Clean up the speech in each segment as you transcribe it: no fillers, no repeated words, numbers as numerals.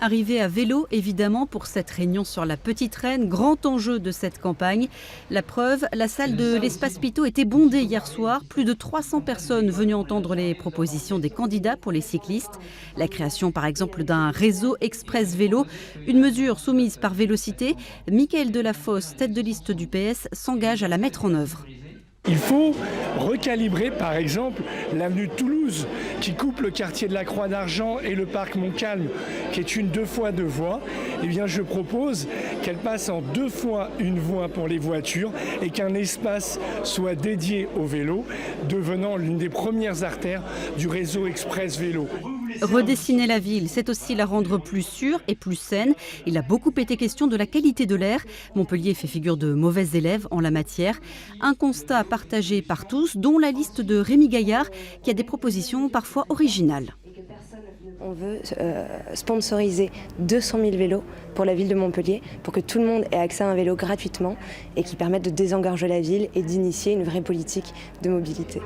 Arriver à vélo, évidemment, pour cette réunion sur la Petite Reine, grand enjeu de cette campagne. La preuve, la salle de l'Espace Pitot était bondée hier soir. Plus de 300 personnes venues entendre les propositions des candidats pour les cyclistes. La création, par exemple, d'un réseau express vélo, une mesure soumise par Vélocité. Mickaël Delafosse, tête de liste du PS, s'engage à la mettre en œuvre. Il faut recalibrer par exemple l'avenue de Toulouse qui coupe le quartier de la Croix d'Argent et le parc Montcalm qui est une 2 fois 2 voies. Eh bien je propose qu'elle passe en 2 fois 1 voie pour les voitures et qu'un espace soit dédié au vélo, devenant l'une des premières artères du réseau express vélo. Redessiner la ville, c'est aussi la rendre plus sûre et plus saine. Il a beaucoup été question de la qualité de l'air. Montpellier fait figure de mauvais élève en la matière. Un constat partagé par tous, dont la liste de Rémi Gaillard, qui a des propositions parfois originales. On veut sponsoriser 200 000 vélos pour la ville de Montpellier, pour que tout le monde ait accès à un vélo gratuitement et qui permette de désengorger la ville et d'initier une vraie politique de mobilité.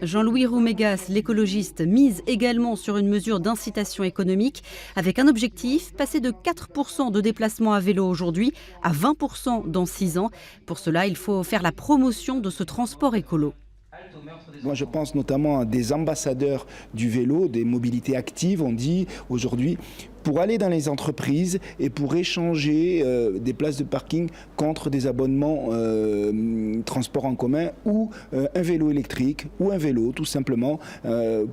Jean-Louis Roumégas, l'écologiste, mise également sur une mesure d'incitation économique avec un objectif, passer de 4% de déplacements à vélo aujourd'hui à 20% dans 6 ans. Pour cela, il faut faire la promotion de ce transport écolo. Moi, je pense notamment à des ambassadeurs du vélo, des mobilités actives, on dit aujourd'hui, pour aller dans les entreprises et pour échanger des places de parking contre des abonnements transport en commun ou un vélo électrique ou un vélo tout simplement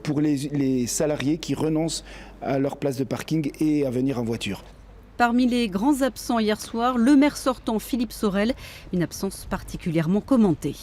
pour les salariés qui renoncent à leur place de parking et à venir en voiture. Parmi les grands absents hier soir, le maire sortant Philippe Sorel, une absence particulièrement commentée.